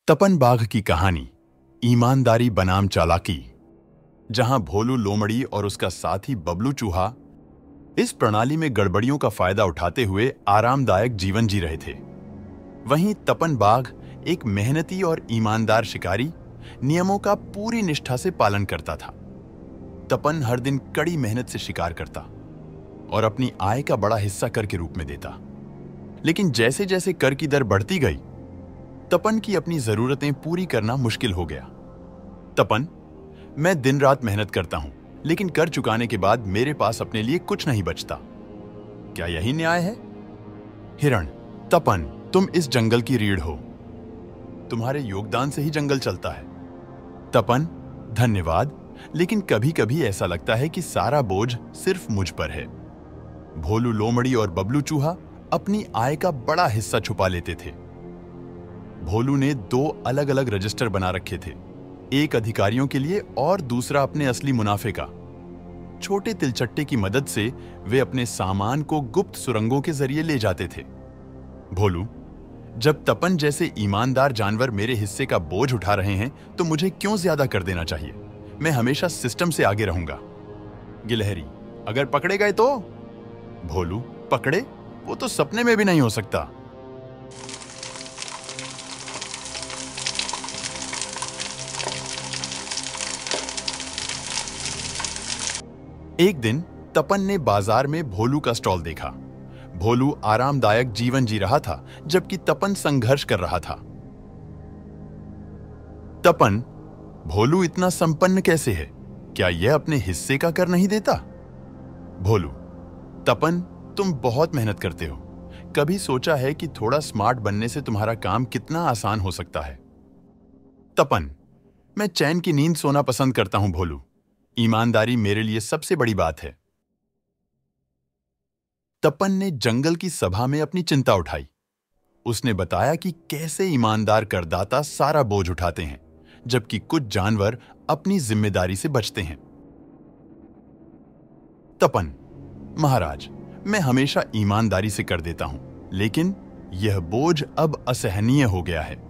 तपन बाघ की कहानी ईमानदारी बनाम चालाकी। जहां भोलू लोमड़ी और उसका साथी बबलू चूहा इस प्रणाली में गड़बड़ियों का फायदा उठाते हुए आरामदायक जीवन जी रहे थे, वहीं तपन बाघ एक मेहनती और ईमानदार शिकारी नियमों का पूरी निष्ठा से पालन करता था। तपन हर दिन कड़ी मेहनत से शिकार करता और अपनी आय का बड़ा हिस्सा कर के रूप में देता, लेकिन जैसे जैसे कर की दर बढ़ती गई, तपन की अपनी जरूरतें पूरी करना मुश्किल हो गया। तपन, मैं दिन रात मेहनत करता हूं, लेकिन कर चुकाने के बाद मेरे पास अपने लिए कुछ नहीं बचता। क्या यही न्याय है? हिरण, तपन, तुम इस जंगल की रीढ़ हो। तुम्हारे योगदान से ही जंगल चलता है। तपन, धन्यवाद, लेकिन कभी कभी ऐसा लगता है कि सारा बोझ सिर्फ मुझ पर है। भोलू लोमड़ी और बबलू चूहा अपनी आय का बड़ा हिस्सा छुपा लेते थे। भोलू ने 2 अलग अलग रजिस्टर बना रखे थे, एक अधिकारियों के लिए और दूसरा अपने असली मुनाफे का। छोटे तिलचट्टे की मदद से वे अपने सामान को गुप्त सुरंगों के जरिए ले जाते थे। भोलू, जब तपन जैसे ईमानदार जानवर मेरे हिस्से का बोझ उठा रहे हैं तो मुझे क्यों ज्यादा कर देना चाहिए? मैं हमेशा सिस्टम से आगे रहूंगा। गिलहरी, अगर पकड़े गए तो? भोलू, पकड़े? वो तो सपने में भी नहीं हो सकता। एक दिन तपन ने बाजार में भोलू का स्टॉल देखा। भोलू आरामदायक जीवन जी रहा था, जबकि तपन संघर्ष कर रहा था। तपन, भोलू इतना संपन्न कैसे है? क्या यह अपने हिस्से का कर नहीं देता? भोलू, तपन, तुम बहुत मेहनत करते हो। कभी सोचा है कि थोड़ा स्मार्ट बनने से तुम्हारा काम कितना आसान हो सकता है? तपन, मैं चैन की नींद सोना पसंद करता हूं भोलू। ईमानदारी मेरे लिए सबसे बड़ी बात है। तपन ने जंगल की सभा में अपनी चिंता उठाई। उसने बताया कि कैसे ईमानदार करदाता सारा बोझ उठाते हैं, जबकि कुछ जानवर अपनी जिम्मेदारी से बचते हैं। तपन, महाराज, मैं हमेशा ईमानदारी से कर देता हूं, लेकिन यह बोझ अब असहनीय हो गया है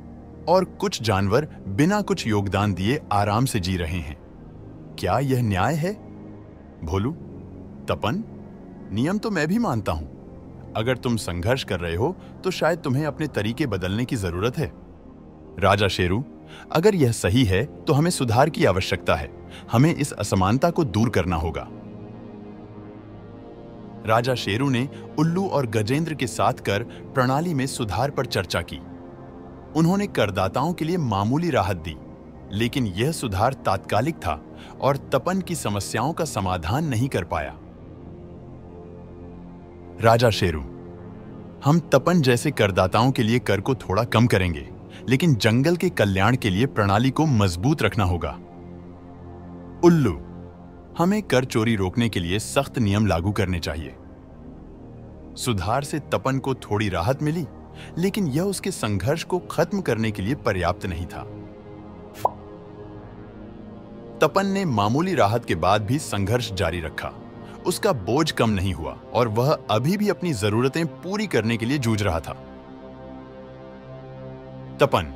और कुछ जानवर बिना कुछ योगदान दिए आराम से जी रहे हैं। क्या यह न्याय है? भोलू, तपन, नियम तो मैं भी मानता हूं। अगर तुम संघर्ष कर रहे हो तो शायद तुम्हें अपने तरीके बदलने की जरूरत है। राजा शेरू, अगर यह सही है तो हमें सुधार की आवश्यकता है। हमें इस असमानता को दूर करना होगा। राजा शेरू ने उल्लू और गजेंद्र के साथ कर प्रणाली में सुधार पर चर्चा की। उन्होंने करदाताओं के लिए मामूली राहत दी, लेकिन यह सुधार तात्कालिक था और तपन की समस्याओं का समाधान नहीं कर पाया। राजा शेरू, हम तपन जैसे करदाताओं के लिए कर को थोड़ा कम करेंगे, लेकिन जंगल के कल्याण के लिए प्रणाली को मजबूत रखना होगा। उल्लू, हमें कर चोरी रोकने के लिए सख्त नियम लागू करने चाहिए। सुधार से तपन को थोड़ी राहत मिली, लेकिन यह उसके संघर्ष को खत्म करने के लिए पर्याप्त नहीं था। तपन ने मामूली राहत के बाद भी संघर्ष जारी रखा। उसका बोझ कम नहीं हुआ और वह अभी भी अपनी जरूरतें पूरी करने के लिए जूझ रहा था। तपन,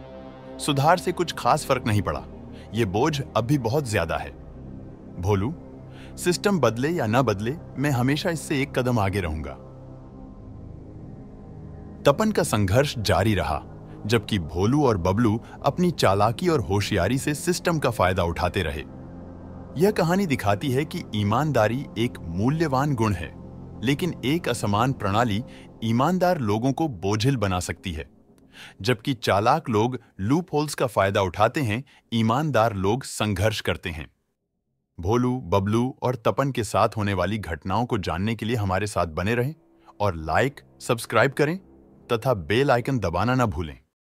सुधार से कुछ खास फर्क नहीं पड़ा। यह बोझ अब भी बहुत ज्यादा है। भोलू, सिस्टम बदले या ना बदले, मैं हमेशा इससे एक कदम आगे रहूंगा। तपन का संघर्ष जारी रहा, जबकि भोलू और बबलू अपनी चालाकी और होशियारी से सिस्टम का फायदा उठाते रहे। यह कहानी दिखाती है कि ईमानदारी एक मूल्यवान गुण है, लेकिन एक असमान प्रणाली ईमानदार लोगों को बोझिल बना सकती है। जबकि चालाक लोग लूप होल्स का फायदा उठाते हैं, ईमानदार लोग संघर्ष करते हैं। भोलू, बबलू और तपन के साथ होने वाली घटनाओं को जानने के लिए हमारे साथ बने रहें और लाइक, सब्सक्राइब करें तथा बेल आइकन दबाना ना भूलें।